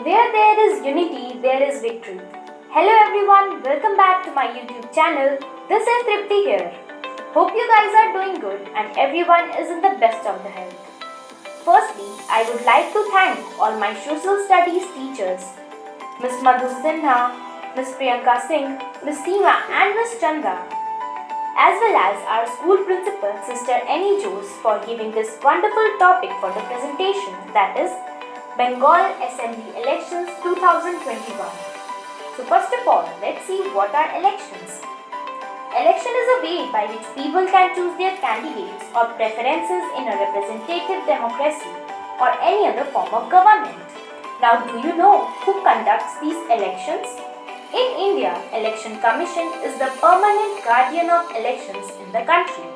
Where there is unity, there is victory. Hello everyone, welcome back to my YouTube channel. This is Tripti here. Hope you guys are doing good and everyone is in the best of the health. Firstly, I would like to thank all my social studies teachers, Miss Madhu Sinha, Miss Priyanka Singh, Miss Seema and Miss Chanda, as well as our school principal, Sister Annie Jose, for giving this wonderful topic for the presentation, that is Bengal Assembly Elections 2021. So first of all, let's see what are elections. Election is a way by which people can choose their candidates or preferences in a representative democracy or any other form of government. Now, do you know who conducts these elections? In India, Election Commission is the permanent guardian of elections in the country.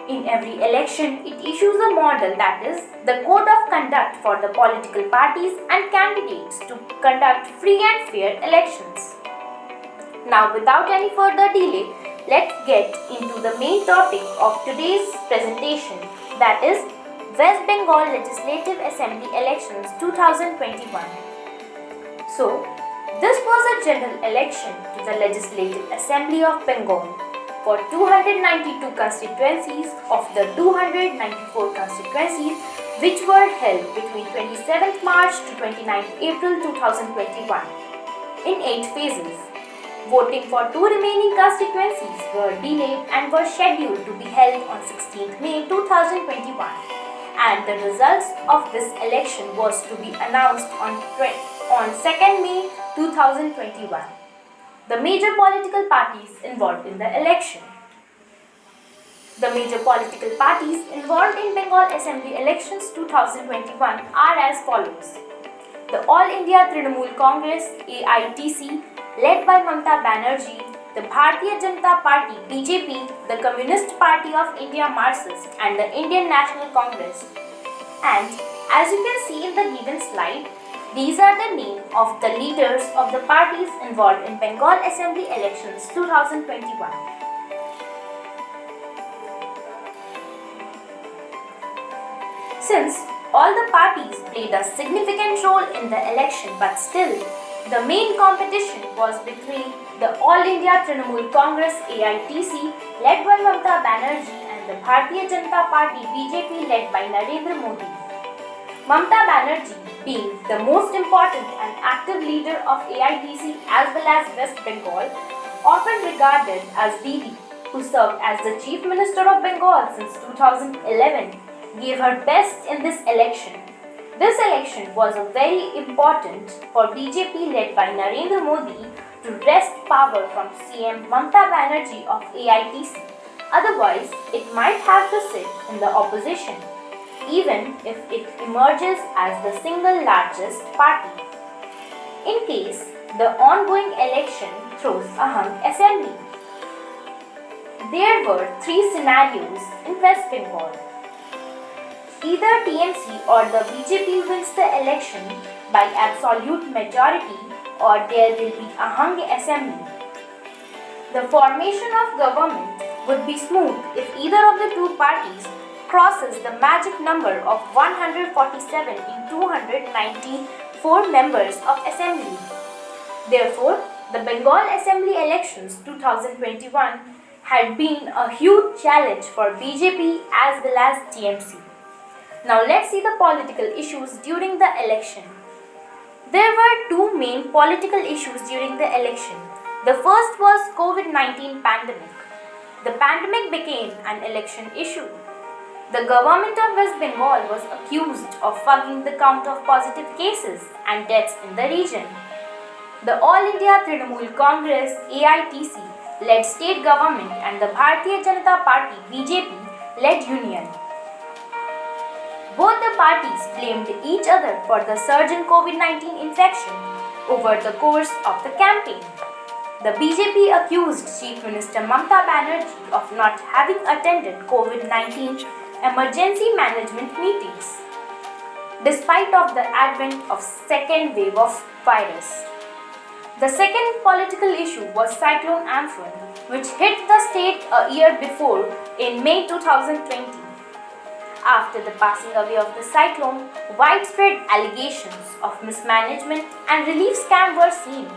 In every election, it issues a model, that is, the code of conduct for the political parties and candidates to conduct free and fair elections. Now, without any further delay, let's get into the main topic of today's presentation, that is West Bengal Legislative Assembly Elections 2021. So, this was a general election to the Legislative Assembly of Bengal for 292 constituencies of the 294 constituencies which were held between 27th March to 29th April 2021 in 8 phases. Voting for 2 remaining constituencies were delayed and were scheduled to be held on 16th May 2021, and the results of this election was to be announced on 2nd May 2021. The major political parties involved in the election. The major political parties involved in Bengal Assembly Elections 2021 are as follows. The All India Trinamool Congress AITC, led by Mamata Banerjee, the Bharatiya Janata Party BJP, the Communist Party of India Marxist and the Indian National Congress. And as you can see in the given slide, these are the names of the leaders of the parties involved in Bengal Assembly Elections 2021. Since all the parties played a significant role in the election, but still, the main competition was between the All India Trinamool Congress AITC, led by Mamata Banerjee, and the Bharatiya Janata Party BJP, led by Narendra Modi. Mamata Banerjee, being the most important and active leader of AITC as well as West Bengal, often regarded as Didi, who served as the Chief Minister of Bengal since 2011, gave her best in this election. This election was very important for BJP led by Narendra Modi to wrest power from CM Mamata Banerjee of AITC. Otherwise, it might have to sit in the opposition, even if it emerges as the single largest party. In case the ongoing election throws a hung assembly. There were 3 scenarios in West Bengal. Either TMC or the BJP wins the election by absolute majority, or there will be a hung assembly. The formation of government would be smooth if either of the 2 parties crosses the magic number of 147 in 294 members of assembly. Therefore, the Bengal Assembly Elections 2021 had been a huge challenge for BJP as well as TMC. Now let's see the political issues during the election. There were 2 main political issues during the election. The first was COVID-19 pandemic. The pandemic became an election issue. The government of West Bengal was accused of fugging the count of positive cases and deaths in the region. The All India Trinamool Congress AITC led state government and the Bharatiya Janata Party BJP led union. Both the parties blamed each other for the surge in COVID-19 infection over the course of the campaign. The BJP accused Chief Minister Mamata Banerjee of not having attended COVID-19 emergency management meetings, despite of the advent of second wave of virus. The second political issue was Cyclone Amphan, which hit the state a year before in May 2020. After the passing away of the cyclone, widespread allegations of mismanagement and relief scam were seen.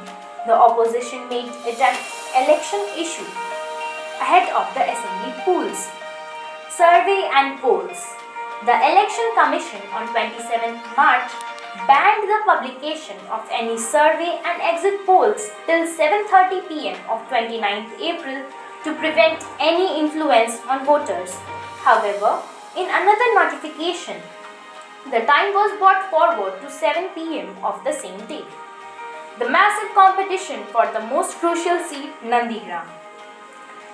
The opposition made it an election issue ahead of the assembly polls. Survey and polls. The Election Commission on 27 March banned the publication of any survey and exit polls till 7:30 p.m. of 29th April to prevent any influence on voters. However, in another notification, the time was brought forward to 7 p.m. of the same day. The massive competition for the most crucial seat, Nandigram.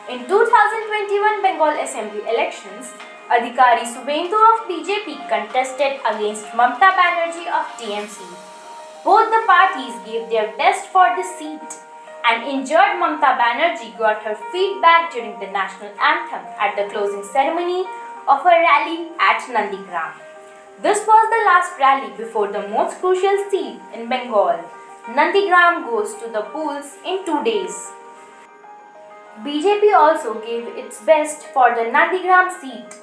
In 2021 Bengal Assembly elections, Adhikari Subhendu of BJP contested against Mamta Banerjee of TMC. Both the parties gave their best for the seat, and injured Mamta Banerjee got her feet back during the national anthem at the closing ceremony of a rally at Nandigram. This was the last rally before the most crucial seat in Bengal. Nandigram goes to the polls in 2 days. BJP also gave its best for the Nandigram seat.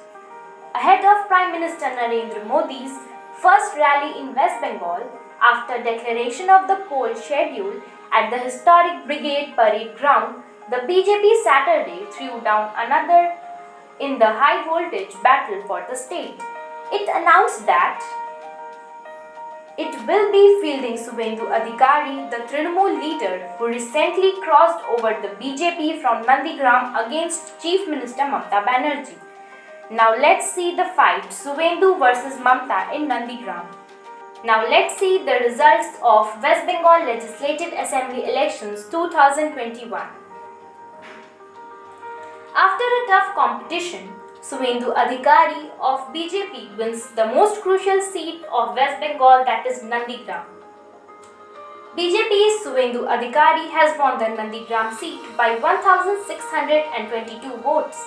Ahead of Prime Minister Narendra Modi's first rally in West Bengal, after declaration of the poll schedule at the historic Brigade Parade Ground, the BJP Saturday threw down another in the high voltage battle for the state. It announced that it will be fielding Subhendu Adhikari, the Trinamool leader who recently crossed over the BJP from Nandigram against Chief Minister Mamta Banerjee. Now let's see the fight Subhendu versus Mamta in Nandigram. Now let's see the results of West Bengal Legislative Assembly elections 2021. After a tough competition, Subhendu Adhikari of BJP wins the most crucial seat of West Bengal, that is Nandigram. BJP's Subhendu Adhikari has won the Nandigram seat by 1,622 votes.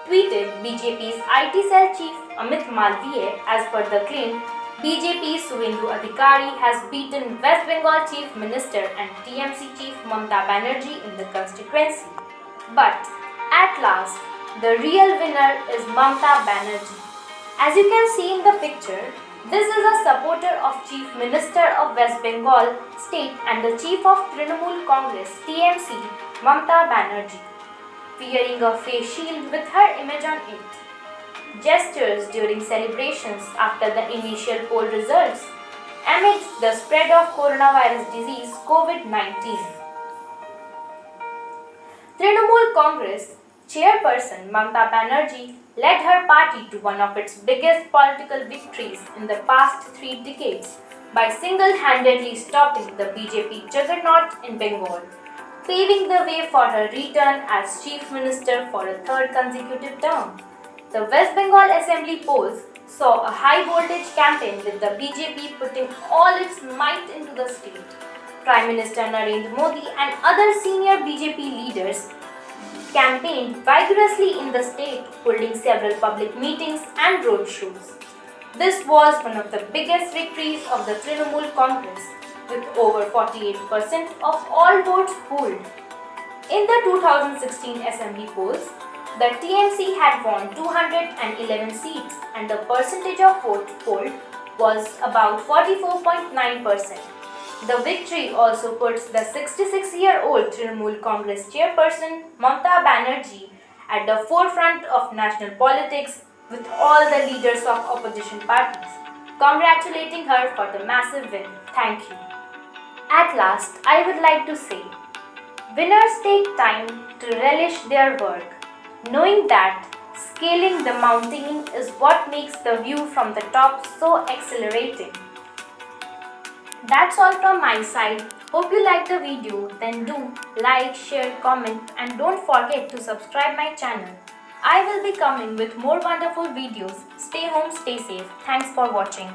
Tweeted BJP's IT cell chief Amit Malviya, as per the claim, BJP's Subhendu Adhikari has beaten West Bengal Chief Minister and TMC Chief Mamta Banerjee in the constituency. But at last, the real winner is Mamta Banerjee. As you can see in the picture, this is a supporter of Chief Minister of West Bengal State and the Chief of Trinamool Congress TMC, Mamta Banerjee, wearing a face shield with her image on it. Gestures during celebrations after the initial poll results amidst the spread of coronavirus disease COVID-19. Trinamool Congress Chairperson Mamta Banerjee led her party to one of its biggest political victories in the past 3 decades by single-handedly stopping the BJP juggernaut in Bengal, paving the way for her return as Chief Minister for a 3rd consecutive term. The West Bengal Assembly polls saw a high-voltage campaign with the BJP putting all its might into the state. Prime Minister Narendra Modi and other senior BJP leaders campaigned vigorously in the state, holding several public meetings and roadshows. This was one of the biggest victories of the Trinamool Congress, with over 48% of all votes polled. In the 2016 assembly polls, the TMC had won 211 seats and the percentage of votes polled was about 44.9%. The victory also puts the 66-year-old Trinamool Congress chairperson Mamta Banerjee at the forefront of national politics, with all the leaders of opposition parties congratulating her for the massive win. Thank you. At last, I would like to say, winners take time to relish their work, knowing that scaling the mountain is what makes the view from the top so exhilarating. That's all from my side. Hope you liked the video. Then do like, share, comment and don't forget to subscribe my channel. I will be coming with more wonderful videos. Stay home, stay safe. Thanks for watching.